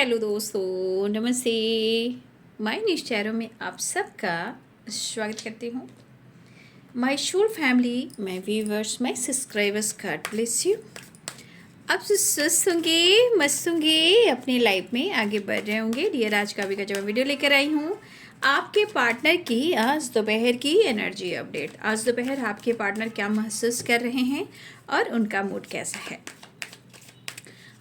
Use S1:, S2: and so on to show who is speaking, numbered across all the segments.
S1: Hello दोस्तों, नमस्ते। My news channel में आप सबका स्वागत करती हूँ। My whole family, my viewers, my subscribers, God bless you. आप स्वस्थ होंगे, मस्त होंगे, अपनी लाइफ में आगे बढ़ रहे होंगे। डियर, आज का भी मैं वीडियो लेकर आई हूँ आपके पार्टनर की आज दोपहर की एनर्जी अपडेट। आज दोपहर आपके पार्टनर क्या महसूस कर रहे हैं और उनका मूड कैसा है,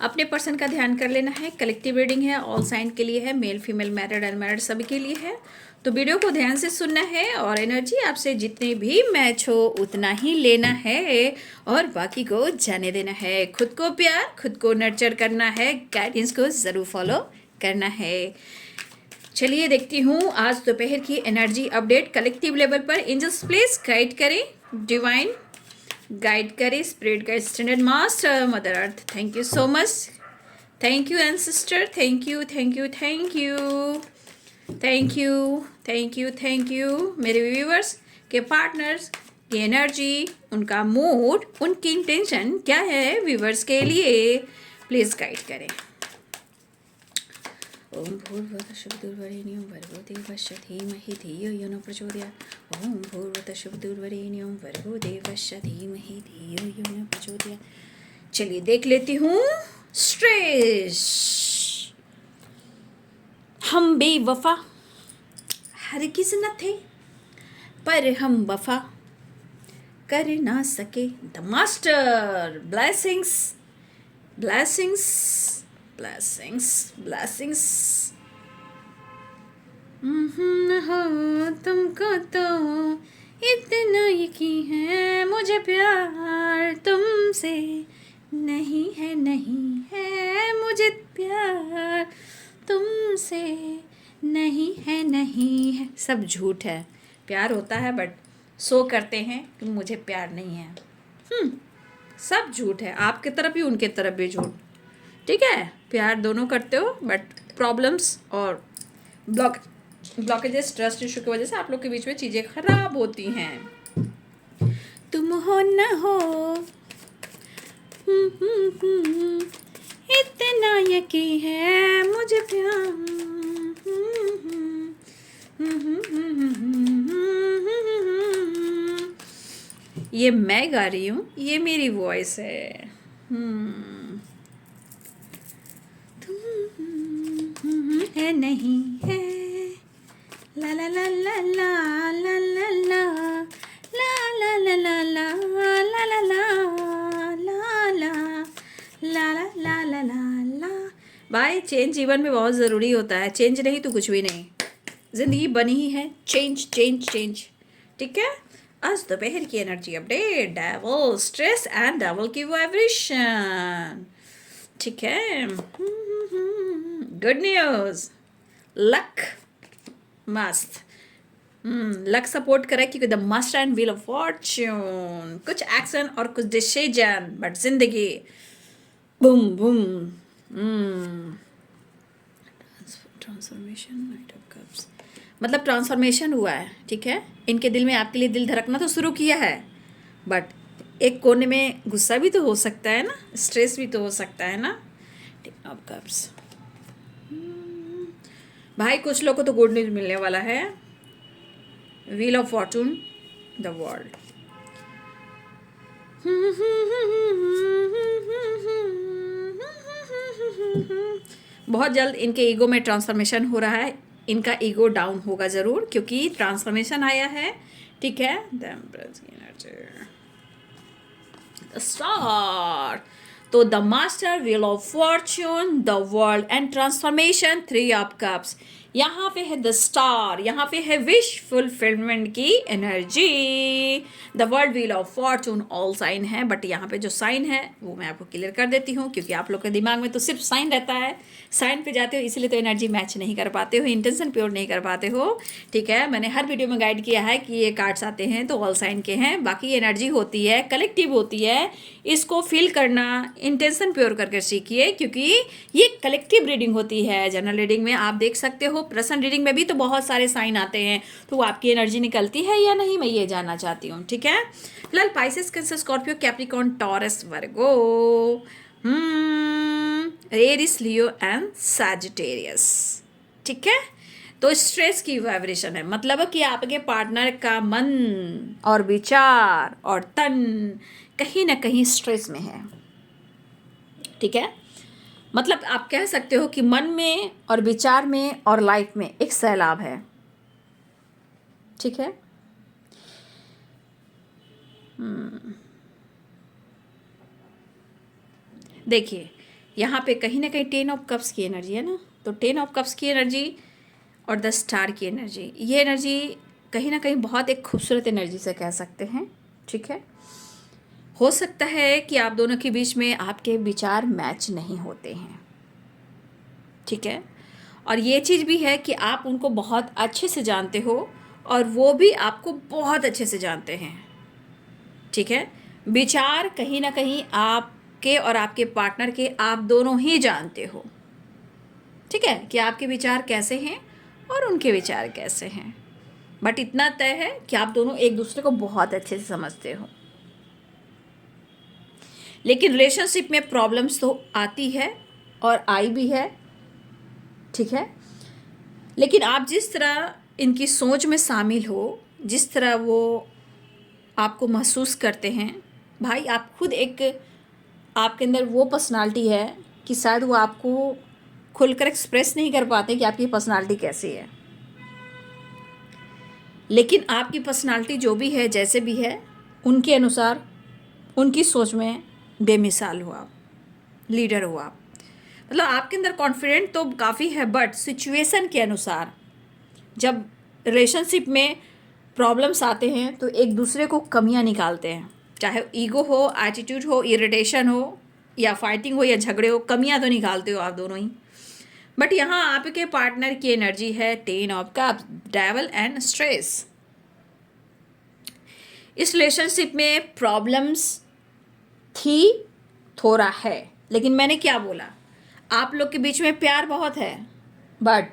S1: अपने पर्सन का ध्यान कर लेना है। कलेक्टिव रीडिंग है, ऑल साइन के लिए है, मेल फीमेल मैरिड अनमैरिड सभी के लिए है। तो वीडियो को ध्यान से सुनना है और एनर्जी आपसे जितने भी मैच हो उतना ही लेना है और बाकी को जाने देना है। खुद को प्यार, खुद को नर्चर करना है, गाइडेंस को ज़रूर फॉलो करना है। चलिए देखती हूँ आज दोपहर की एनर्जी अपडेट कलेक्टिव लेवल पर। एंजल्स प्लीज गाइड करें, डिवाइन गाइड करे, spirit guide, standard master, mother earth, thank you so much, thank you ancestor, thank you thank you thank you thank you thank you thank you. मेरे viewers के partners की energy, उनका mood, उनकी intention क्या है viewers के लिए, please guide करें। ओम भूर्भुवस्सुर्वरेण्यं भर्गो देवस्य धीमहि धियो यो न प्रचोदयात्। ओम भूर्भुवस्सुर्वरेण्यं भर्गो देवस्य धीमहि धियो यो न प्रचोदयात्। चलिए देख लेती हूँ। स्ट्रेस, हम बेवफा हरगिज़ न थे, पर हम वफा कर ना सके। The master, blessings blessings blessings blessings. हो तुमको तो इतना यकीन है, मुझे प्यार तुमसे नहीं है, नहीं है मुझे प्यार तुमसे, नहीं है नहीं है। सब झूठ है। प्यार होता है बट सो करते हैं कि मुझे प्यार नहीं है। सब झूठ है, आपके तरफ भी उनके तरफ भी झूठ। ठीक है, प्यार दोनों करते हो बट प्रॉब्लम्स और ब्लॉकेजेस, ट्रस्ट इशू की वजह से आप लोग के बीच में चीज़ें खराब होती हैं। तुम हो न हो इतना यकीन है, मुझे प्यार। ये मैं गा रही हूँ, ये मेरी वॉइस है। है नहीं है, ला ला ला ला ला ला ला ला ला ला ला ला ला ला ला ला ला ला ला। भाई चेंज जीवन में बहुत ज़रूरी होता है, चेंज नहीं तो कुछ भी नहीं। ज़िंदगी बनी ही है चेंज चेंज चेंज। ठीक है, आज दोपहर की energy update, devil, stress and devil की वाइब्रेशन। ठीक है, गुड न्यूज़, लक मस्त, लक सपोर्ट करे क्योंकि the master and wheel of Fortune, कुछ एक्शन और कुछ डिसीजन, बट जिंदगी boom boom. Transformation, night of cups, मतलब ट्रांसफॉर्मेशन हुआ है। ठीक है, इनके दिल में आपके लिए दिल धड़कना तो शुरू किया है, बट एक कोने में गुस्सा भी तो हो सकता है ना, स्ट्रेस भी तो हो सकता है ना। टेन ऑफ कप्स, भाई कुछ लोगों को तो गुड न्यूज़ मिलने वाला है। Wheel of Fortune, the world, बहुत जल्द इनके ईगो में ट्रांसफॉर्मेशन हो रहा है। इनका ईगो डाउन होगा ज़रूर क्योंकि ट्रांसफॉर्मेशन आया है। ठीक है, स्टार, तो the master, wheel of fortune, the world and transformation, three of cups. यहाँ पे है द स्टार, यहाँ पे है विश फुलफिलमेंट की energy. The world, wheel of fortune, all sign है, बट यहाँ पे जो साइन है वो मैं आपको क्लियर कर देती हूँ क्योंकि आप लोग के दिमाग में तो सिर्फ साइन रहता है, साइन पे जाते हो इसलिए तो एनर्जी मैच नहीं कर पाते हो, इंटेंशन प्योर नहीं कर पाते हो। ठीक है, मैंने हर वीडियो में गाइड किया है कि ये कार्ड्स आते हैं तो ऑल साइन के हैं, बाकी एनर्जी होती है, कलेक्टिव होती है। इसको फील करना, इंटेंशन प्योर करके सीखिए क्योंकि ये कलेक्टिव रीडिंग होती है। जनरल रीडिंग में आप देख सकते हो, पर्सन रीडिंग में भी तो बहुत सारे साइन आते हैं, तो आपकी एनर्जी निकलती है या नहीं, मैं ये जानना चाहती हूँ। ठीक है, फिलहाल Pisces, Cancer, Scorpio, Capricorn, Taurus, Virgo, Aries, Leo and Sagittarius. ठीक है, तो स्ट्रेस की वाइब्रेशन है, मतलब कि आपके पार्टनर का मन और विचार और तन कहीं ना कहीं स्ट्रेस में है। ठीक है, मतलब आप कह सकते हो कि मन में और विचार में और लाइफ में एक सैलाब है। ठीक है, देखिए यहाँ पे कहीं ना कहीं 10 ऑफ कप्स की एनर्जी है ना, तो 10 ऑफ कप्स की एनर्जी और 10 स्टार की एनर्जी, ये एनर्जी कहीं ना कहीं बहुत एक खूबसूरत एनर्जी से कह सकते हैं। ठीक है, हो सकता है कि आप दोनों के बीच में आपके विचार मैच नहीं होते हैं। ठीक है, और ये चीज़ भी है कि आप उनको बहुत अच्छे से जानते हो और वो भी आपको बहुत अच्छे से जानते हैं। ठीक है, विचार कहीं ना कहीं आपके और आपके पार्टनर के आप दोनों ही जानते हो। ठीक है, कि आपके विचार कैसे हैं और उनके विचार कैसे हैं, बट इतना तय है कि आप दोनों एक दूसरे को बहुत अच्छे से समझते हो। लेकिन रिलेशनशिप में प्रॉब्लम्स तो आती है और आई भी है। ठीक है, लेकिन आप जिस तरह इनकी सोच में शामिल हो, जिस तरह वो आपको महसूस करते हैं, भाई आप खुद एक, आपके अंदर वो पर्सनालिटी है कि शायद वो आपको खुलकर एक्सप्रेस नहीं कर पाते कि आपकी पर्सनालिटी कैसी है। लेकिन आपकी पर्सनालिटी जो भी है, जैसे भी है, उनके अनुसार, उनकी सोच में बेमिसाल हो आप, लीडर हो आप। मतलब आपके अंदर कॉन्फिडेंट तो काफ़ी है, बट सिचुएशन के अनुसार जब रिलेशनशिप में प्रॉब्लम्स आते हैं तो एक दूसरे को कमियां निकालते हैं, चाहे ईगो हो, एटीट्यूड हो, इरिटेशन हो या फाइटिंग हो या झगड़े हो, कमियां तो निकालते हो आप दोनों ही। बट यहाँ आपके पार्टनर की एनर्जी है 10 of cups, devil and stress. इस रिलेशनशिप में प्रॉब्लम्स थी, थोड़ा है, लेकिन मैंने क्या बोला, आप लोग के बीच में प्यार बहुत है। बट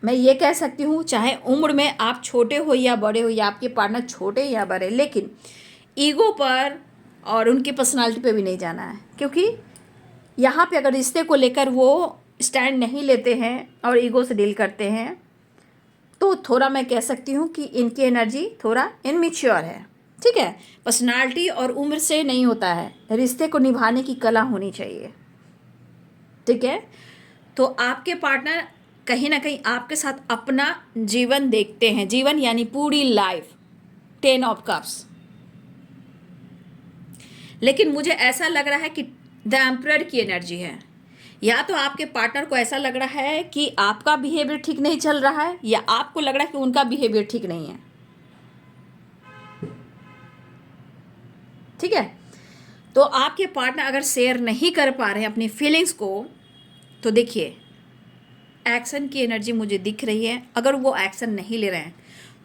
S1: मैं ये कह सकती हूँ, चाहे उम्र में आप छोटे हो या बड़े हो, या आपके पार्टनर छोटे या बड़े, लेकिन ईगो पर और उनकी पर्सनालिटी पे भी नहीं जाना है। क्योंकि यहाँ पे अगर रिश्ते को लेकर वो स्टैंड नहीं लेते हैं और ईगो से डील करते हैं, तो थोड़ा मैं कह सकती हूँ कि इनकी एनर्जी थोड़ा इनमेच्योर है। ठीक है, पर्सनालिटी और उम्र से नहीं होता है, रिश्ते को निभाने की कला होनी चाहिए। ठीक है, तो आपके पार्टनर कहीं ना कहीं आपके साथ अपना जीवन देखते हैं, जीवन यानी पूरी लाइफ, 10 ऑफ कप्स। लेकिन मुझे ऐसा लग रहा है कि द एम्परर की एनर्जी है। या तो आपके पार्टनर को ऐसा लग रहा है कि आपका बिहेवियर ठीक नहीं चल रहा है, या आपको लग रहा है कि उनका बिहेवियर ठीक नहीं है। ठीक है, तो आपके पार्टनर अगर शेयर नहीं कर पा रहे हैं अपनी फीलिंग्स को, तो देखिए एक्शन की एनर्जी मुझे दिख रही है। अगर वो एक्शन नहीं ले रहे हैं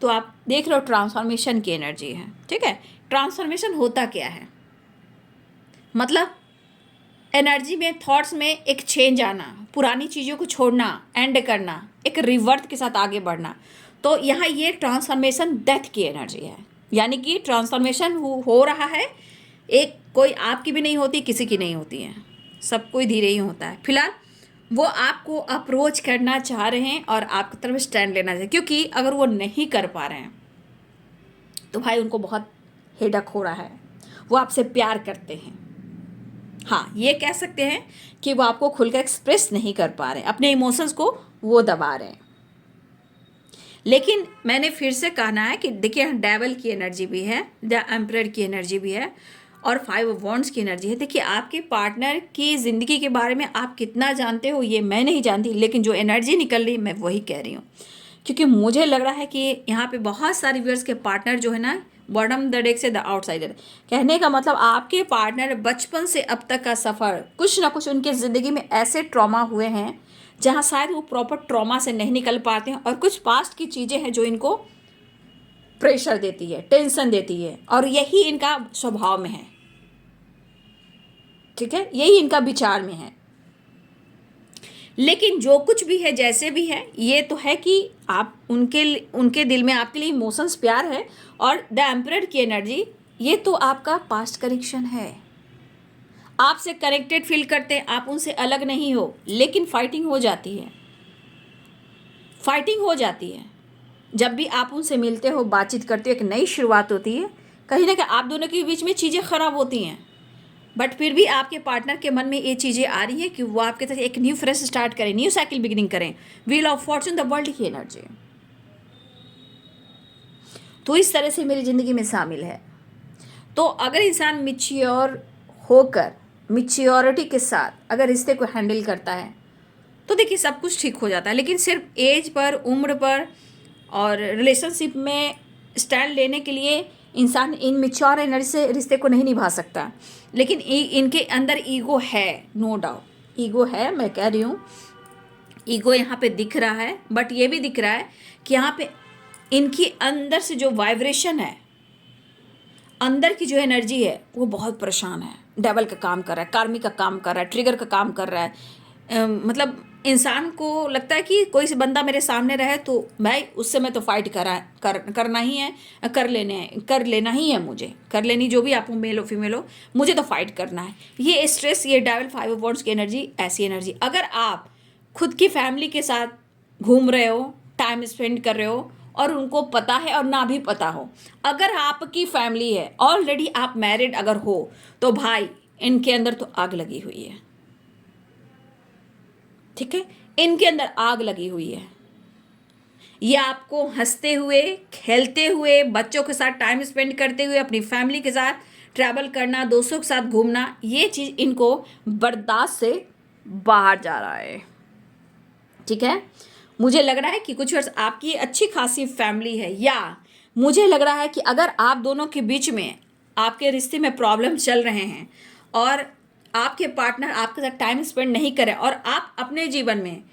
S1: तो आप देख रहे हो ट्रांसफॉर्मेशन की एनर्जी है। ठीक है, ट्रांसफॉर्मेशन होता क्या है, मतलब एनर्जी में, थॉट्स में एक चेंज आना, पुरानी चीज़ों को छोड़ना, एंड करना, एक रिवर्ट के साथ आगे बढ़ना। तो यहाँ ये ट्रांसफॉर्मेशन डेथ की एनर्जी है, यानी कि ट्रांसफॉर्मेशन हो रहा है। एक कोई आपकी भी नहीं होती, किसी की नहीं होती है, सब कोई धीरे ही होता है। फिलहाल वो आपको अप्रोच करना चाह रहे हैं और आपकी तरफ स्टैंड लेना चाहिए, क्योंकि अगर वो नहीं कर पा रहे हैं तो भाई उनको बहुत हेडक हो रहा है, वो आपसे प्यार करते हैं। हाँ, ये कह सकते हैं कि वो आपको खुलकर एक्सप्रेस नहीं कर पा रहे हैं, अपने इमोशंस को वो दबा रहे हैं। लेकिन मैंने फिर से कहना है कि देखिए डेविल की एनर्जी भी है, द एम्परर की एनर्जी भी है और 5 ऑफ वॉन्ड्स की एनर्जी है। देखिए आपके पार्टनर की ज़िंदगी के बारे में आप कितना जानते हो ये मैं नहीं जानती, लेकिन जो एनर्जी निकल रही है मैं वही कह रही हूँ। क्योंकि मुझे लग रहा है कि यहाँ पे बहुत सारे व्यूअर्स के पार्टनर जो है ना, बॉटम द डेक से द आउटसाइडर, कहने का मतलब आपके पार्टनर बचपन से अब तक का सफ़र, कुछ ना कुछ उनके ज़िंदगी में ऐसे ट्रॉमा हुए हैं जहाँ शायद वो प्रॉपर ट्रॉमा से नहीं निकल पाते हैं, और कुछ पास्ट की चीज़ें हैं जो इनको प्रेशर देती है, टेंशन देती है, और यही इनका स्वभाव में है। ठीक है, यही इनका विचार में है। लेकिन जो कुछ भी है, जैसे भी है, ये तो है कि आप उनके दिल में आपके लिए इमोशंस, प्यार है। और द एम्परर की एनर्जी, ये तो आपका पास्ट कनेक्शन है। आपसे कनेक्टेड फील करते हैं, आप उनसे अलग नहीं हो, लेकिन फाइटिंग हो जाती है, फाइटिंग हो जाती है। जब भी आप उनसे मिलते हो, बातचीत करते हो, एक नई शुरुआत होती है, कहीं ना कहीं आप दोनों के बीच में चीज़ें ख़राब होती हैं, बट फिर भी आपके पार्टनर के मन में ये चीज़ें आ रही हैं कि वो आपके साथ एक न्यू फ्रेश स्टार्ट करें, न्यू साइकिल बिगिनिंग करें, wheel of Fortune, the world की एनर्जी। तो इस तरह से मेरी ज़िंदगी में शामिल है। तो अगर इंसान मिच्योर होकर, मिच्योरिटी के साथ अगर रिश्ते को हैंडल करता है तो देखिए सब कुछ ठीक हो जाता है। लेकिन सिर्फ एज पर, उम्र पर और रिलेशनशिप में स्टैंड लेने के लिए इंसान इन मिच्योर एनर्जी से रिश्ते को नहीं निभा सकता। लेकिन इनके अंदर ईगो है, नो डाउट ईगो है, मैं कह रही हूँ ईगो यहाँ पे दिख रहा है, बट ये भी दिख रहा है कि यहाँ पे इनकी अंदर से जो वाइब्रेशन है, अंदर की जो एनर्जी है वो बहुत परेशान है, डेवल का काम कर रहा है, कार्मी का काम कर रहा है, ट्रिगर का काम कर रहा है। मतलब इंसान को लगता है कि कोई से बंदा मेरे सामने रहे तो मैं उससे मैं तो फाइट करना ही है, कर लेना ही है, मुझे कर लेनी, जो भी आप मेल हो फीमेल हो, मुझे तो फाइट करना है। ये स्ट्रेस, ये डेवल 5 ऑफ वॉन्ड्स की एनर्जी, ऐसी एनर्जी। अगर आप खुद की फैमिली के साथ घूम रहे हो, टाइम स्पेंड कर रहे हो और उनको पता है और ना भी पता हो, अगर आपकी फैमिली है, ऑलरेडी आप मैरिड अगर हो, तो भाई इनके अंदर तो आग लगी हुई है, ठीक है, इनके अंदर आग लगी हुई है। ये आपको हंसते हुए, खेलते हुए, बच्चों के साथ टाइम स्पेंड करते हुए, अपनी फैमिली के साथ ट्रैवल करना, दोस्तों के साथ घूमना, ये चीज़ इनको बर्दाश्त से बाहर जा रहा है, ठीक है। मुझे लग रहा है कि कुछ वर्ष आपकी अच्छी खासी फैमिली है, या मुझे लग रहा है कि अगर आप दोनों के बीच में, आपके रिश्ते में प्रॉब्लम चल रहे हैं और आपके पार्टनर आपके साथ टाइम स्पेंड नहीं करें और आप अपने जीवन में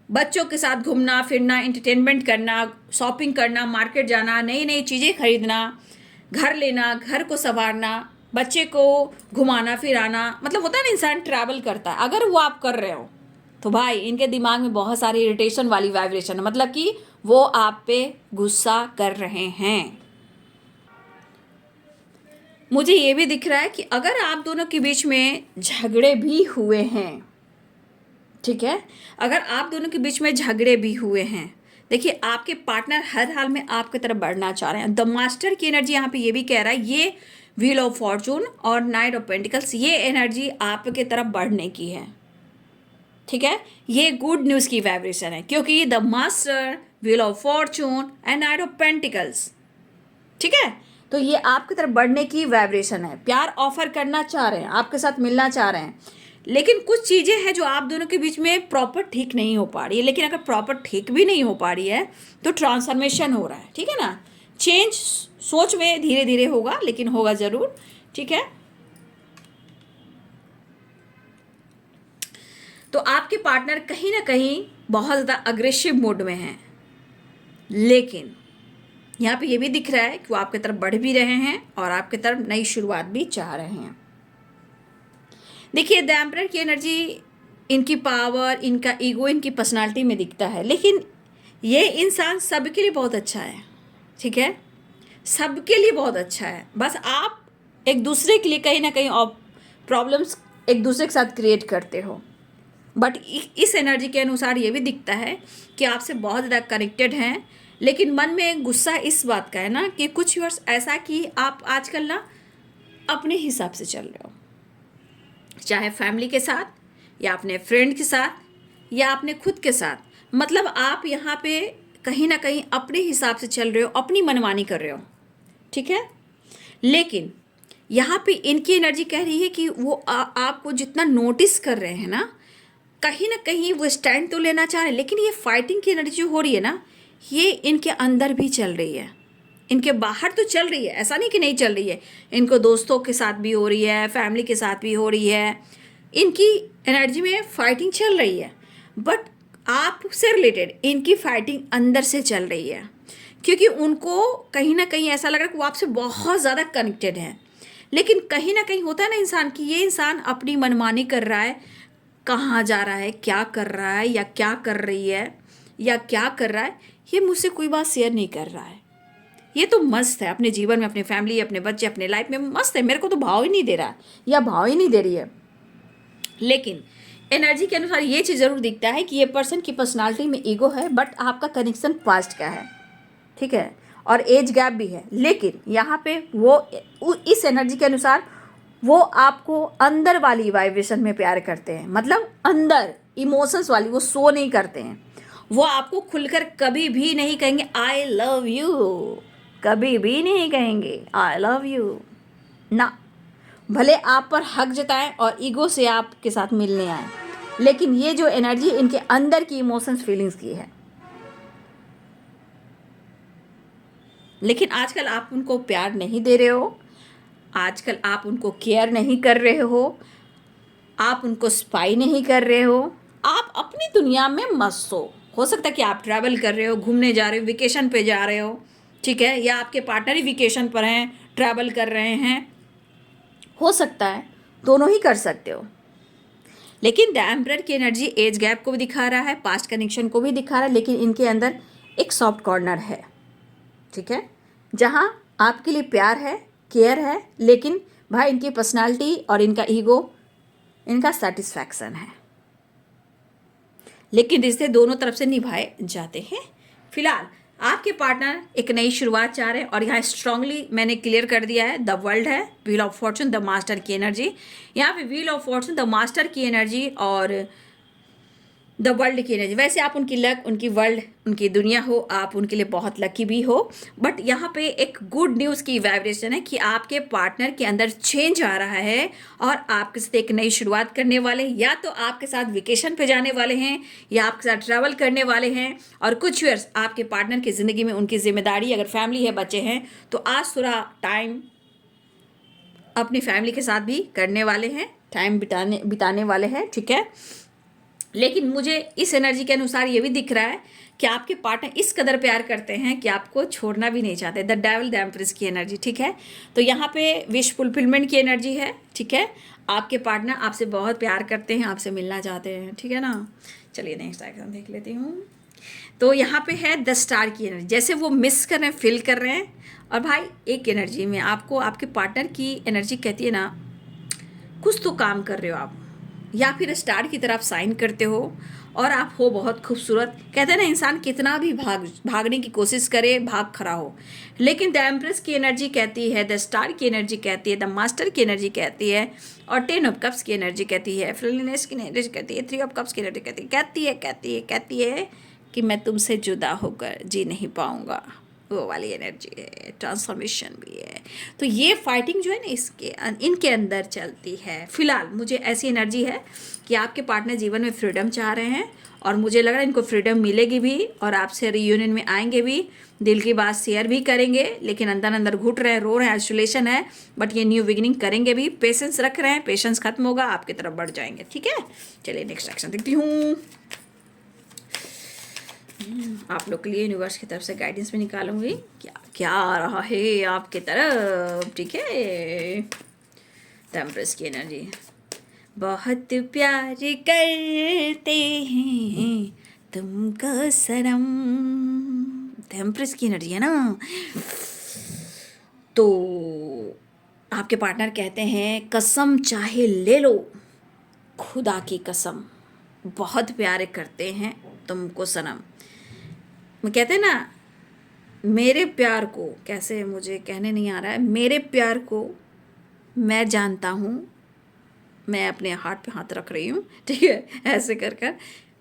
S1: बच्चों के साथ घूमना फिरना, एंटरटेनमेंट करना, शॉपिंग करना, मार्केट जाना, नई नई चीज़ें खरीदना, घर लेना, घर को संवारना, बच्चे को घुमाना फिराना, मतलब होता है ना इंसान ट्रैवल करता है, अगर वो आप कर रहे हो तो भाई इनके दिमाग में बहुत सारी इरिटेशन वाली वाइब्रेशन है, मतलब कि वो आप पे गुस्सा कर रहे हैं। मुझे ये भी दिख रहा है कि अगर आप दोनों के बीच में झगड़े भी हुए हैं, ठीक है, अगर आप दोनों के बीच में झगड़े भी हुए हैं, देखिए आपके पार्टनर हर हाल में आपकी तरफ बढ़ना चाह रहे हैं। द मास्टर की एनर्जी यहाँ पे ये भी कह रहा है, ये व्हील ऑफ फॉर्चून और नाइट ऑफ पेंटिकल्स, ये एनर्जी आपके तरफ बढ़ने की है, ठीक है। ये गुड न्यूज़ की वाइब्रेशन है, क्योंकि the master, wheel of Fortune and night of pentacles, ठीक है, तो ये आपकी तरफ बढ़ने की वाइब्रेशन है। प्यार ऑफर करना चाह रहे हैं, आपके साथ मिलना चाह रहे हैं, लेकिन कुछ चीज़ें हैं जो आप दोनों के बीच में प्रॉपर ठीक नहीं हो पा रही है। लेकिन अगर प्रॉपर ठीक भी नहीं हो पा रही है तो ट्रांसफॉर्मेशन हो रहा है, ठीक है ना। चेंज सोच में धीरे धीरे होगा, लेकिन होगा ज़रूर, ठीक है। तो आपके पार्टनर कहीं ना कहीं बहुत ज़्यादा अग्रेसिव मोड में हैं, लेकिन यहाँ पे ये भी दिख रहा है कि वो आपकी तरफ बढ़ भी रहे हैं और आपकी तरफ नई शुरुआत भी चाह रहे हैं। देखिए द एम्परर की एनर्जी, इनकी पावर, इनका ईगो, इनकी पर्सनालिटी में दिखता है, लेकिन ये इंसान सबके लिए बहुत अच्छा है, ठीक है, सबके लिए बहुत अच्छा है। बस आप एक दूसरे के लिए कहीं ना कहीं प्रॉब्लम्स एक दूसरे के साथ क्रिएट करते हो, बट इस एनर्जी के अनुसार ये भी दिखता है कि आपसे बहुत ज़्यादा कनेक्टेड हैं, लेकिन मन में गुस्सा इस बात का है ना कि कुछ वर्ष ऐसा कि आप आजकल ना अपने हिसाब से चल रहे हो, चाहे फैमिली के साथ या अपने फ्रेंड के साथ या अपने खुद के साथ, मतलब आप यहाँ पे कहीं ना कहीं अपने हिसाब से चल रहे हो, अपनी मनमानी कर रहे हो, ठीक है। लेकिन यहाँ पे इनकी एनर्जी कह रही है कि वो आपको जितना नोटिस कर रहे हैं ना कहीं वो स्टैंड तो लेना चाह रहे हैं, लेकिन ये फाइटिंग की एनर्जी जो हो रही है ना, ये इनके अंदर भी चल रही है, इनके बाहर तो चल रही है, ऐसा नहीं कि नहीं चल रही है, इनको दोस्तों के साथ भी हो रही है, फैमिली के साथ भी हो रही है, इनकी एनर्जी में फाइटिंग चल रही है, बट आपसे रिलेटेड इनकी फाइटिंग अंदर से चल रही है, क्योंकि उनको कहीं ना कहीं ऐसा लग रहा है कि वो आपसे बहुत ज़्यादा कनेक्टेड है। लेकिन कहीं ना कहीं होता है ना इंसान कि ये इंसान अपनी मनमानी कर रहा है, कहाँ जा रहा है, क्या कर रहा है या क्या कर रही है या क्या कर रहा है, ये मुझसे कोई बात शेयर नहीं कर रहा है, ये तो मस्त है अपने जीवन में, अपने फैमिली, अपने बच्चे, अपने लाइफ में मस्त है, मेरे को तो भाव ही नहीं दे रहा है या भाव ही नहीं दे रही है। लेकिन एनर्जी के अनुसार ये चीज़ ज़रूर दिखता है कि ये पर्सन की पर्सनालिटी में ईगो है, बट आपका कनेक्शन पास्ट का है, ठीक है, और एज गैप भी है। लेकिन यहाँ पे वो इस एनर्जी के अनुसार वो आपको अंदर वाली वाइब्रेशन में प्यार करते हैं, मतलब अंदर इमोशंस वाली, वो शो नहीं करते हैं। वो आपको खुलकर कभी भी नहीं कहेंगे आई लव यू, कभी भी नहीं कहेंगे आई लव यू ना। भले आप पर हक जताएं और ईगो से आपके साथ मिलने आए, लेकिन ये जो एनर्जी इनके अंदर की इमोशंस फीलिंग्स की है। लेकिन आजकल आप उनको प्यार नहीं दे रहे हो, आजकल आप उनको केयर नहीं कर रहे हो, आप उनको स्पाई नहीं कर रहे हो, आप अपनी दुनिया में मस्त हो सकता है कि आप ट्रैवल कर रहे हो, घूमने जा रहे हो, वेकेशन पे जा रहे हो, ठीक है, या आपके पार्टनर ही वेकेशन पर हैं, ट्रैवल कर रहे हैं, हो सकता है, दोनों ही कर सकते हो। लेकिन द एम्परर की एनर्जी एज गैप को भी दिखा रहा है, पास्ट कनेक्शन को भी दिखा रहा है, लेकिन इनके अंदर एक सॉफ्ट कॉर्नर है, ठीक है, जहाँ आपके लिए प्यार है, केयर है, लेकिन भाई इनकी पर्सनालिटी और इनका ईगो, इनका सेटिस्फैक्शन है। लेकिन रिश्ते दोनों तरफ से निभाए जाते हैं। फिलहाल आपके पार्टनर एक नई शुरुआत चाह रहे हैं, और यहाँ स्ट्रांगली मैंने क्लियर कर दिया है, द वर्ल्ड है, wheel of Fortune, the master की एनर्जी। यहाँ पे wheel of Fortune, the master की एनर्जी और द वर्ल्ड की एनर्जी। वैसे आप उनकी लक, उनकी वर्ल्ड, उनकी दुनिया हो, आप उनके लिए बहुत लकी भी हो, बट यहाँ पे एक गुड न्यूज़ की वाइब्रेशन है कि आपके पार्टनर के अंदर चेंज आ रहा है और आपके साथ एक नई शुरुआत करने वाले हैं। या तो आपके साथ वेकेशन पे जाने वाले हैं, या आपके साथ ट्रैवल करने वाले हैं, और कुछ ईयर्स आपके पार्टनर की ज़िंदगी में उनकी जिम्मेदारी, अगर फैमिली है, बच्चे हैं, तो आज थोड़ा टाइम अपनी फैमिली के साथ भी करने वाले हैं, टाइम बिताने वाले हैं, ठीक है। लेकिन मुझे इस एनर्जी के अनुसार ये भी दिख रहा है कि आपके पार्टनर इस कदर प्यार करते हैं कि आपको छोड़ना भी नहीं चाहते। द डेविल, द एम्प्रेस की एनर्जी, ठीक है। तो यहाँ पे विश फुलफिलमेंट की एनर्जी है, ठीक है। आपके पार्टनर आपसे बहुत प्यार करते हैं, आपसे मिलना चाहते हैं, ठीक है ना। चलिए नेक्स्ट आइकन देख लेती हूँ। तो यहाँ पे है द स्टार की एनर्जी, जैसे वो मिस कर रहे हैं, फील कर रहे हैं। और भाई एक एनर्जी में आपको आपके पार्टनर की एनर्जी कहती है ना, कुछ तो काम कर रहे हो आप, या फिर स्टार की तरफ साइन करते हो, और आप हो बहुत खूबसूरत। कहते हैं ना, इंसान कितना भी भागने की कोशिश करे, भाग खड़ा हो, लेकिन द एम्प्रेस की एनर्जी कहती है, द स्टार की एनर्जी कहती है, द मास्टर की एनर्जी कहती है, और 10 ऑफ कप्स की एनर्जी कहती है, फ्रेंडलीनेस की एनर्जी कहती है, 3 ऑफ कप्स की एनर्जी कहती है कि मैं तुमसे जुदा होकर जी नहीं पाऊंगा। वो वाली एनर्जी है, ट्रांसफॉर्मेशन भी है। तो ये फाइटिंग जो है ना इनके अंदर चलती है। फिलहाल मुझे ऐसी एनर्जी है कि आपके पार्टनर जीवन में फ्रीडम चाह रहे हैं, और मुझे लग रहा है इनको फ्रीडम मिलेगी भी, और आपसे रियूनियन में आएंगे भी, दिल की बात शेयर भी करेंगे, लेकिन अंदर अंदर घुट रहे हैं, रो रहे हैं, आइसोलेशन है, बट ये न्यू बिगिनिंग करेंगे भी। पेशेंस रख रहे हैं, पेशेंस खत्म होगा, आपकी तरफ बढ़ जाएंगे, ठीक है। चलिए नेक्स्ट एक्शन देखती हूँ। आप लोग के लिए यूनिवर्स की तरफ से गाइडेंस में निकालूंगी क्या क्या आ रहा है आपके तरफ, ठीक है। द एम्प्रेस की एनर्जी, बहुत प्यार करते हैं तुमको सनम। द एम्प्रेस की एनर्जी है ना। तो आपके पार्टनर कहते हैं कसम चाहे ले लो, खुदा की कसम, बहुत प्यार करते हैं तुमको सनम। मैं कहते हैं ना, मेरे प्यार को, कैसे मुझे कहने नहीं आ रहा है, मेरे प्यार को मैं जानता हूँ, मैं अपने हार्ट पे हाथ रख रही हूँ, ठीक है, ऐसे कर कर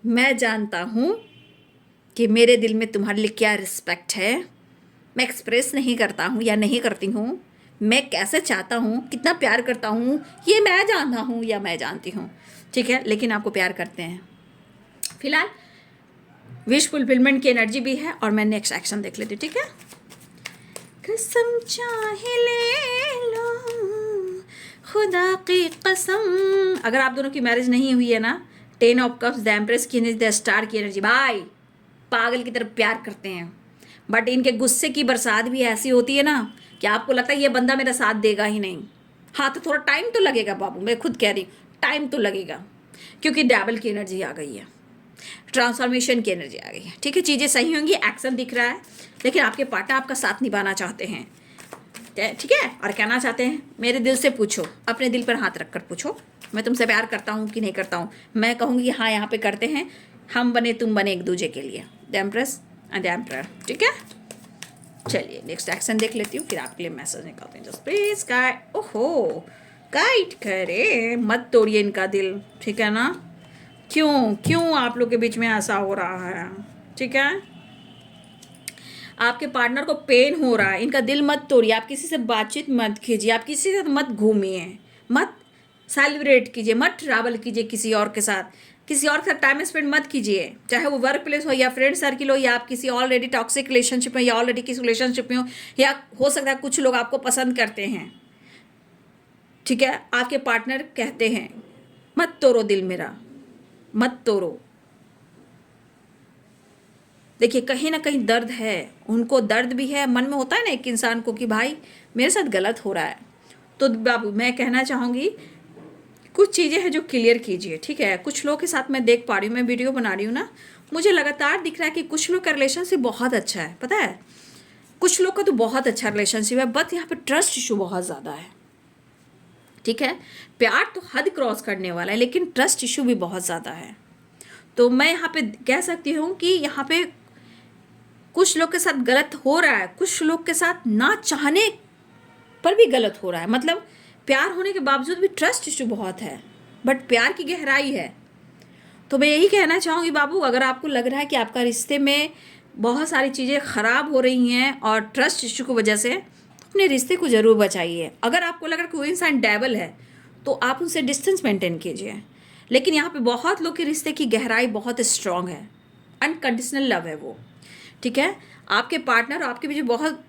S1: मैं जानता हूँ कि मेरे दिल में तुम्हारे लिए क्या रिस्पेक्ट है। मैं एक्सप्रेस नहीं करता हूँ या नहीं करती हूँ, मैं कैसे चाहता हूँ, कितना प्यार करता हूँ, ये मैं जानता हूँ या मैं जानती हूँ, ठीक है। लेकिन आपको प्यार करते हैं। फिलहाल विश फुलफिलमेंट की एनर्जी भी है, और मैं नेक्स्ट एक्शन देख लेती हूँ, ठीक है। कसम चाहे ले लो, खुदा की कसम। अगर आप दोनों की मैरिज नहीं हुई है ना, 10 ऑफ कप्स, द एम्प्रेस की एनर्जी, द स्टार की एनर्जी, भाई पागल की तरफ प्यार करते हैं, बट इनके गुस्से की बरसात भी ऐसी होती है ना कि आपको लगता है ये बंदा मेरा साथ देगा ही नहीं। हाँ, तो थोड़ा टाइम तो लगेगा बाबू, मैं खुद कह रही हूँ, टाइम तो लगेगा, क्योंकि डेविल की एनर्जी आ गई है, ट्रांसफॉर्मेशन की एनर्जी आ गई है, ठीक है। चीज़ें सही होंगी, एक्शन दिख रहा है, लेकिन आपके पार्टनर आपका साथ निभाना चाहते हैं, ठीक है, और कहना चाहते हैं। मेरे दिल से पूछो, अपने दिल पर हाथ रखकर पूछो, मैं तुमसे प्यार करता हूँ कि नहीं करता हूँ, मैं कहूँगी हाँ यहाँ पे करते हैं, हम बने तुम बने एक दूसरे के लिए, the empress and the emperor. ठीक है, चलिए नेक्स्ट एक्शन देख लेती हूँ, फिर आपके लिए मैसेज निकालते हैं। जस्ट प्लीज गाइड, ओहो गाइड करे, मत तोड़िए इनका दिल, ठीक है ना। क्यों क्यों आप लोग के बीच में ऐसा हो रहा है, ठीक है। आपके पार्टनर को पेन हो रहा है, इनका दिल मत तोड़िए, आप किसी से बातचीत मत कीजिए, आप किसी से मत घूमिए, मत सेलिब्रेट कीजिए, मत ट्रैवल कीजिए किसी और के साथ, किसी और के साथ टाइम स्पेंड मत कीजिए, चाहे वो वर्क प्लेस हो या फ्रेंड सर्किल हो, या आप किसी ऑलरेडी टॉक्सिक रिलेशनशिप में या ऑलरेडी किसी रिलेशनशिप में हो, या हो सकता है कुछ लोग आपको पसंद करते हैं, ठीक है। आपके पार्टनर कहते हैं मत तोड़ो दिल मेरा, मत तोड़ो। देखिए कहीं ना कहीं दर्द है, उनको दर्द भी है, मन में होता है ना एक इंसान को कि भाई मेरे साथ गलत हो रहा है। तो बाबू मैं कहना चाहूँगी कुछ चीज़ें हैं जो क्लियर कीजिए, ठीक है। कुछ लोगों के साथ मैं देख पा रही हूँ, मैं वीडियो बना रही हूँ ना, मुझे लगातार दिख रहा है कि कुछ लोग का रिलेशनशिप बहुत अच्छा है, पता है, कुछ लोग का तो बहुत अच्छा रिलेशनशिप है, बट यहाँ पे ट्रस्ट इशू बहुत ज़्यादा है, ठीक है। प्यार तो हद क्रॉस करने वाला है, लेकिन ट्रस्ट इशू भी बहुत ज़्यादा है। तो मैं यहाँ पे कह सकती हूँ कि यहाँ पे कुछ लोग के साथ गलत हो रहा है, कुछ लोग के साथ ना चाहने पर भी गलत हो रहा है, मतलब प्यार होने के बावजूद भी ट्रस्ट इशू बहुत है, बट प्यार की गहराई है। तो मैं यही कहना चाहूँगी बाबू, अगर आपको लग रहा है कि आपका रिश्ते में बहुत सारी चीज़ें ख़राब हो रही हैं और ट्रस्ट इशू की वजह से, तो अपने रिश्ते को ज़रूर बचाइए। अगर आपको लग रहा है कि कोई इंसान डेविल है तो आप उनसे डिस्टेंस मेंटेन कीजिए, लेकिन यहाँ पे बहुत लोग के रिश्ते की गहराई बहुत स्ट्रांग है, अनकंडीशनल लव है वो, ठीक है। आपके पार्टनर आपके बीच बहुत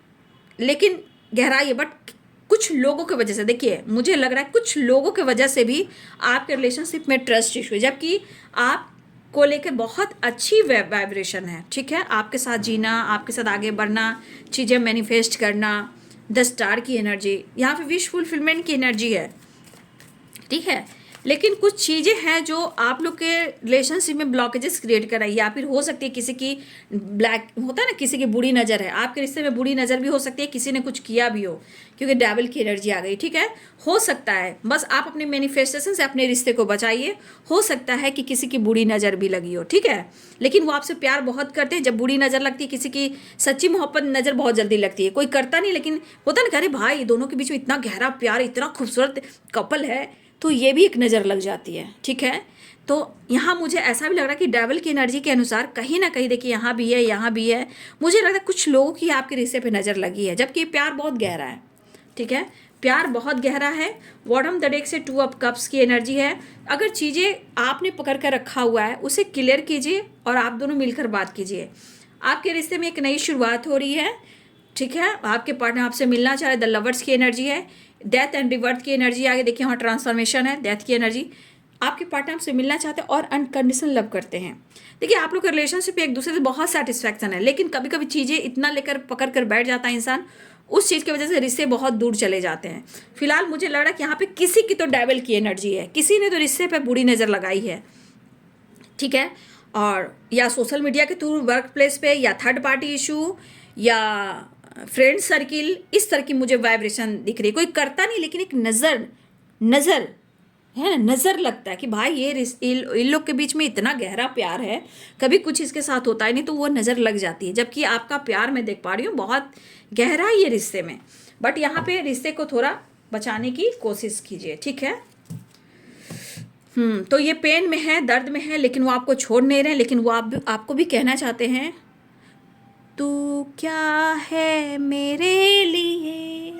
S1: लेकिन गहराई है, बट कुछ लोगों की वजह से, देखिए मुझे लग रहा है कुछ लोगों की वजह से भी आपके रिलेशनशिप में ट्रस्ट इशू है, जबकि आपको लेकर बहुत अच्छी वाइब्रेशन है, ठीक है। आपके साथ जीना, आपके साथ आगे बढ़ना, चीज़ें मैनिफेस्ट करना, द स्टार की एनर्जी, यहाँ पे विश फुलफिलमेंट की एनर्जी है, ठीक है। लेकिन कुछ चीज़ें हैं जो आप लोग के रिलेशनशिप में ब्लॉकेजेस क्रिएट कर रही है, या फिर हो सकती है किसी की ब्लैक होता है ना, किसी की बुरी नज़र है, आपके रिश्ते में बुरी नज़र भी हो सकती है, किसी ने कुछ किया भी हो, क्योंकि डेविल की एनर्जी आ गई, ठीक है। हो सकता है बस आप अपने मैनिफेस्टेशन से अपने रिश्ते को बचाइए, हो सकता है कि किसी की बुरी नज़र भी लगी हो, ठीक है, लेकिन वो आपसे प्यार बहुत करते हैं। जब बुरी नज़र लगती है, किसी की सच्ची मोहब्बत नज़र बहुत जल्दी लगती है, कोई करता नहीं, लेकिन होता ना, अरे भाई दोनों के बीच में इतना गहरा प्यार, इतना खूबसूरत कपल है, तो ये भी एक नज़र लग जाती है, ठीक है। तो यहाँ मुझे ऐसा भी लग रहा है कि डेविल की एनर्जी के अनुसार कहीं ना कहीं देखिए यहाँ भी है, यहाँ भी है, मुझे लग रहा है कुछ लोगों की आपके रिश्ते पे नज़र लगी है, जबकि प्यार बहुत गहरा है, ठीक है। प्यार बहुत गहरा है। बॉटम द डेक से 2 ऑफ कप्स की एनर्जी है। अगर चीज़ें आपने पकड़ कर रखा हुआ है उसे क्लियर कीजिए और आप दोनों मिलकर बात कीजिए। आपके रिश्ते में एक नई शुरुआत हो रही है, ठीक है। आपके पार्टनर आपसे मिलना चाह रहे, द लवर्स की एनर्जी है, डेथ एंड रिबर्थ की एनर्जी आगे देखिए, वहाँ ट्रांसफॉर्मेशन है, डेथ की एनर्जी। आपके पार्टनर आपसे मिलना चाहते हैं और अनकंडीशनल लव करते हैं। देखिए आप लोग का रिलेशनशिप एक दूसरे से बहुत सेटिस्फैक्शन है, लेकिन कभी कभी चीज़ें इतना लेकर पकड़ कर बैठ जाता है इंसान, उस चीज़ की वजह से रिश्ते बहुत दूर चले जाते हैं। फिलहाल मुझे लग रहा है कि यहाँ पे किसी की तो डेविल की एनर्जी है, किसी ने तो रिश्ते पे बुरी नज़र लगाई है, ठीक है। और या सोशल मीडिया के थ्रू, वर्क प्लेस पे, या थर्ड पार्टी इशू, या फ्रेंड सर्किल, इस तरह की मुझे वाइब्रेशन दिख रही है। कोई करता नहीं, लेकिन एक नज़र है ना, नज़र लगता है कि भाई ये इन लोग के बीच में इतना गहरा प्यार है, कभी कुछ इसके साथ होता है नहीं, तो वो नज़र लग जाती है। जबकि आपका प्यार मैं देख पा रही हूँ बहुत गहरा है ये रिश्ते में, बट यहाँ पे रिश्ते को थोड़ा बचाने की कोशिश कीजिए, ठीक है। तो ये पेन में है, दर्द में है, लेकिन वो आपको छोड़ नहीं रहे, लेकिन वो आपको भी कहना चाहते हैं, तू क्या है मेरे लिए,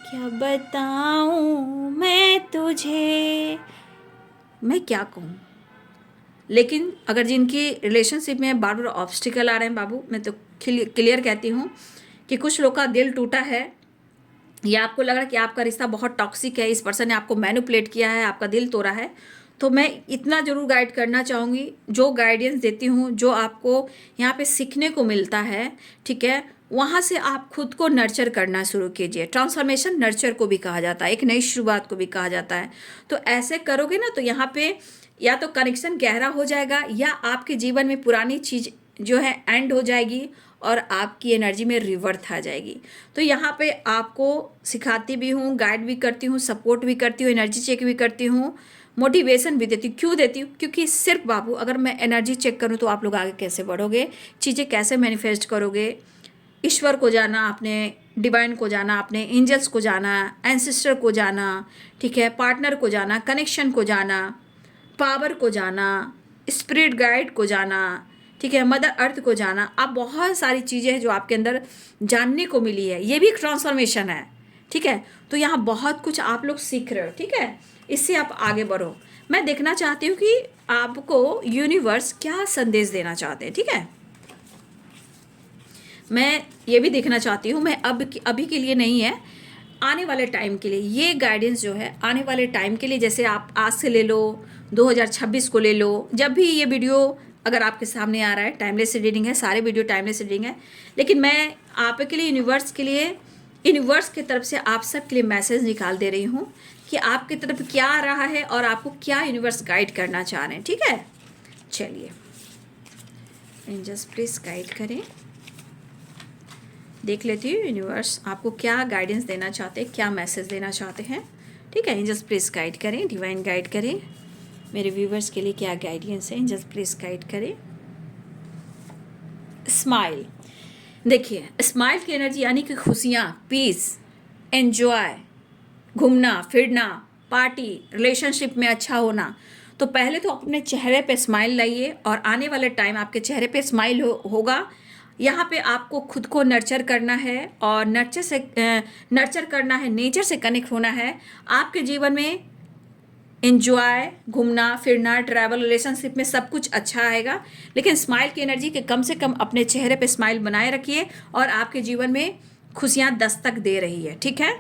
S1: क्या बताऊं मैं तुझे, मैं क्या कहूँ। लेकिन अगर जिनकी रिलेशनशिप में बार बार ऑब्स्टिकल आ रहे हैं बाबू, मैं तो क्लियर कहती हूँ कि कुछ लोग का दिल टूटा है, या आपको लग रहा है कि आपका रिश्ता बहुत टॉक्सिक है, इस पर्सन ने आपको मैनिपुलेट किया है, आपका दिल तोड़ा है, तो मैं इतना ज़रूर गाइड करना चाहूँगी, जो गाइडेंस देती हूँ, जो आपको यहाँ पे सीखने को मिलता है, ठीक है, वहाँ से आप खुद को नर्चर करना शुरू कीजिए। ट्रांसफॉर्मेशन नर्चर को भी कहा जाता है, एक नई शुरुआत को भी कहा जाता है। तो ऐसे करोगे ना, तो यहाँ पे या तो कनेक्शन गहरा हो जाएगा, या आपके जीवन में पुरानी चीज़ जो है एंड हो जाएगी और आपकी एनर्जी में रिवर्थ आ जाएगी। तो यहाँ पे आपको सिखाती भी हूँ, गाइड भी करती हूँ, सपोर्ट भी करती हूँ, एनर्जी चेक भी करती हूँ, मोटिवेशन भी देती हूँ। क्यों देती हूँ? क्योंकि सिर्फ बाबू अगर मैं एनर्जी चेक करूँ तो आप लोग आगे कैसे बढ़ोगे, चीज़ें कैसे मैनिफेस्ट करोगे, ईश्वर को जाना, अपने डिवाइन को जाना, अपने एंजल्स को जाना, एंसेस्टर को जाना, ठीक है, पार्टनर को जाना, कनेक्शन को जाना, पावर को जाना, स्पिरिट गाइड को जाना, ठीक है, मदर अर्थ को जाना। आप बहुत सारी चीज़ें हैं जो आपके अंदर जानने को मिली है, ये भी एक ट्रांसफॉर्मेशन है, ठीक है। तो यहाँ बहुत कुछ आप लोग सीख रहे हो, ठीक है, इससे आप आगे बढ़ो। मैं देखना चाहती हूँ कि आपको यूनिवर्स क्या संदेश देना चाहते हैं, ठीक है। मैं ये भी देखना चाहती हूँ, मैं अभी के लिए नहीं है, आने वाले टाइम के लिए ये गाइडेंस जो है आने वाले टाइम के लिए, जैसे आप आज से ले लो, 2026 को ले लो, जब भी ये वीडियो अगर आपके सामने आ रहा है, टाइमलेस रीडिंग है, सारे वीडियो टाइमलेस रीडिंग है, लेकिन मैं आपके लिए यूनिवर्स की तरफ से आप सब के लिए मैसेज निकाल दे रही हूँ कि आपकी तरफ क्या आ रहा है और आपको क्या यूनिवर्स गाइड करना चाह रहे हैं, ठीक है। चलिए एंजल्स प्लीज गाइड करें, देख लेती हूँ यूनिवर्स आपको क्या गाइडेंस देना चाहते हैं, क्या मैसेज देना चाहते हैं, ठीक है। एंजल्स प्लीज गाइड करें, डिवाइन गाइड करें, मेरे व्यूवर्स के लिए क्या गाइडेंस है, एंजल्स प्लीज गाइड करें। स्माइल, देखिए स्माइल की एनर्जी यानी कि खुशियाँ, पीस, एन्जॉय, घूमना फिरना, पार्टी, रिलेशनशिप में अच्छा होना। तो पहले तो अपने चेहरे पे स्माइल लाइए और आने वाले टाइम आपके चेहरे पे स्माइल होगा। यहाँ पे आपको खुद को नर्चर करना है और नर्चर करना है, नेचर से कनेक्ट होना है। आपके जीवन में एंजॉय, घूमना फिरना, ट्रैवल, रिलेशनशिप में सब कुछ अच्छा आएगा। लेकिन स्माइल की एनर्जी के कम से कम अपने चेहरे पे स्माइल बनाए रखिए और आपके जीवन में खुशियाँ दस्तक दे रही है, ठीक है।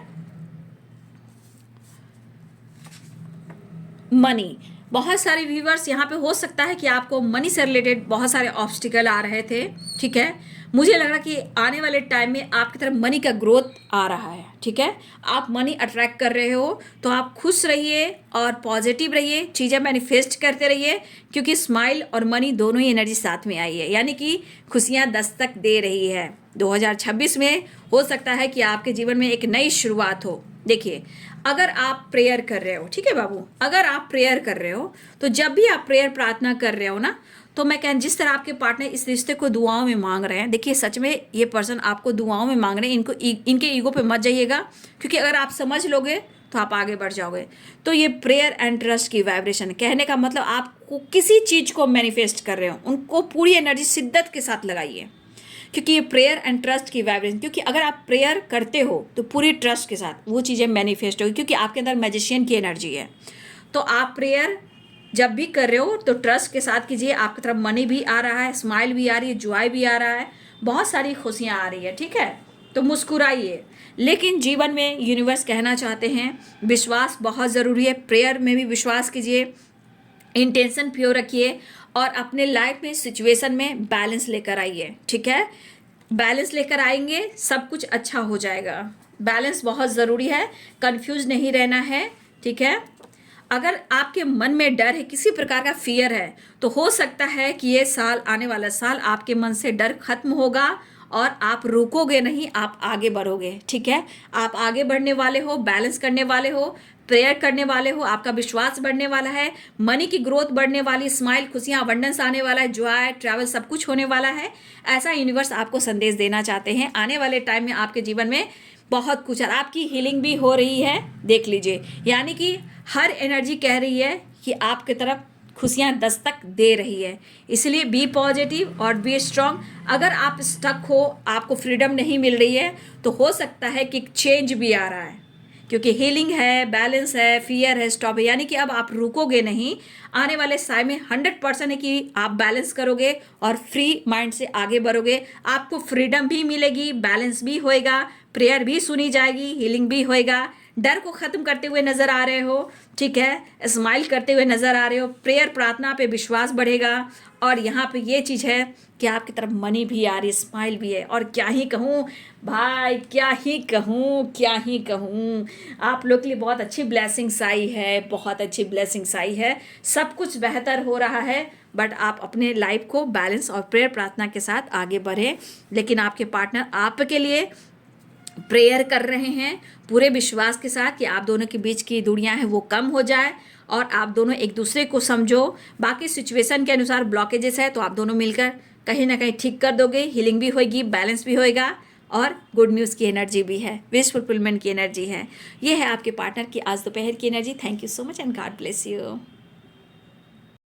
S1: मनी, बहुत सारे व्यूवर्स यहाँ पे हो सकता है कि आपको मनी से रिलेटेड बहुत सारे ऑब्स्टिकल आ रहे थे, ठीक है। मुझे लग रहा कि आने वाले टाइम में आपकी तरफ मनी का ग्रोथ आ रहा है, ठीक है। आप मनी अट्रैक्ट कर रहे हो तो आप खुश रहिए और पॉजिटिव रहिए, चीज़ें मैनिफेस्ट करते रहिए, क्योंकि स्माइल और मनी दोनों ही एनर्जी साथ में आई है, यानी कि खुशियाँ दस्तक दे रही है। 2026 में हो सकता है कि आपके जीवन में एक नई शुरुआत हो। देखिए अगर आप प्रेयर कर रहे हो, ठीक है बाबू, अगर आप प्रेयर कर रहे हो तो जब भी आप प्रेयर प्रार्थना कर रहे हो ना, तो मैं कह जिस तरह आपके पार्टनर इस रिश्ते को दुआओं में मांग रहे हैं, देखिए सच में ये पर्सन आपको दुआओं में मांग रहे हैं, इनके ईगो पे मत जाइएगा, क्योंकि अगर आप समझ लोगे तो आप आगे बढ़ जाओगे। तो ये प्रेयर एंड ट्रस्ट की वाइब्रेशन, कहने का मतलब आपको किसी चीज़ को मैनिफेस्ट कर रहे हो, उनको पूरी एनर्जी शिद्दत के साथ लगाइए, क्योंकि ये प्रेयर एंड ट्रस्ट की वाइब्रेशन, क्योंकि अगर आप प्रेयर करते हो तो पूरी ट्रस्ट के साथ वो चीज़ें मैनिफेस्ट होगी, क्योंकि आपके अंदर मैजिशियन की एनर्जी है। तो आप प्रेयर जब भी कर रहे हो तो ट्रस्ट के साथ कीजिए, आपकी तरफ मनी भी आ रहा है, स्माइल भी आ रही है, जॉय भी आ रहा है, बहुत सारी खुशियाँ आ रही है, ठीक है। तो मुस्कुराइए। लेकिन जीवन में यूनिवर्स कहना चाहते हैं विश्वास बहुत ज़रूरी है, प्रेयर में भी विश्वास कीजिए, इंटेंशन प्योर रखिए और अपने लाइफ में सिचुएशन में बैलेंस लेकर आइए, ठीक है। बैलेंस लेकर आएंगे सब कुछ अच्छा हो जाएगा। बैलेंस बहुत ज़रूरी है, कंफ्यूज नहीं रहना है, ठीक है। अगर आपके मन में डर है, किसी प्रकार का फियर है, तो हो सकता है कि ये साल, आने वाला साल आपके मन से डर खत्म होगा और आप रुकोगे नहीं, आप आगे बढ़ोगे, ठीक है। आप आगे बढ़ने वाले हो, बैलेंस करने वाले हो, प्रेयर करने वाले हो, आपका विश्वास बढ़ने वाला है, मनी की ग्रोथ बढ़ने वाली, स्माइल, खुशियाँ, अबंडेंस आने वाला है, जॉय, ट्रैवल सब कुछ होने वाला है। ऐसा यूनिवर्स आपको संदेश देना चाहते हैं। आने वाले टाइम में आपके जीवन में बहुत कुछ, और आपकी हीलिंग भी हो रही है, देख लीजिए, यानी कि हर एनर्जी कह रही है कि आपकी तरफ खुशियाँ दस्तक दे रही है। इसलिए बी पॉजिटिव और बी स्ट्रांग। अगर आप स्टक हो, आपको फ्रीडम नहीं मिल रही है, तो हो सकता है कि चेंज भी आ रहा है, क्योंकि हीलिंग है, बैलेंस है, फियर है, स्टॉप है, यानी कि अब आप रुकोगे नहीं। आने वाले समय में 100% है कि आप बैलेंस करोगे और फ्री माइंड से आगे बढ़ोगे। आपको फ्रीडम भी मिलेगी, बैलेंस भी होएगा, प्रेयर भी सुनी जाएगी, हीलिंग भी होएगा। डर को ख़त्म करते हुए नज़र आ रहे हो, ठीक है, स्माइल करते हुए नज़र आ रहे हो, प्रेयर प्रार्थना पे विश्वास बढ़ेगा। और यहाँ पे ये चीज़ है कि आपकी तरफ मनी भी आ रही है, स्माइल भी है। और क्या ही कहूँ भाई, क्या ही कहूँ, क्या ही कहूँ, आप लोग के लिए बहुत अच्छी ब्लेसिंग्स आई है, बहुत अच्छी ब्लेसिंग्स आई है, सब कुछ बेहतर हो रहा है। बट आप अपने लाइफ को बैलेंस और प्रेयर प्रार्थना के साथ आगे बढ़ें। लेकिन आपके पार्टनर आपके लिए प्रेयर कर रहे हैं पूरे विश्वास के साथ कि आप दोनों के बीच की दूरियां हैं वो कम हो जाए और आप दोनों एक दूसरे को समझो। बाकी सिचुएशन के अनुसार ब्लॉकेजेस है तो आप दोनों मिलकर कहीं ना कहीं ठीक कर दोगे, हीलिंग भी होगी, बैलेंस भी होएगा और गुड न्यूज़ की एनर्जी भी है, विश फुलफिलमेंट की एनर्जी है। ये है आपके पार्टनर की आज दोपहर की energy. Thank you so much and God bless you.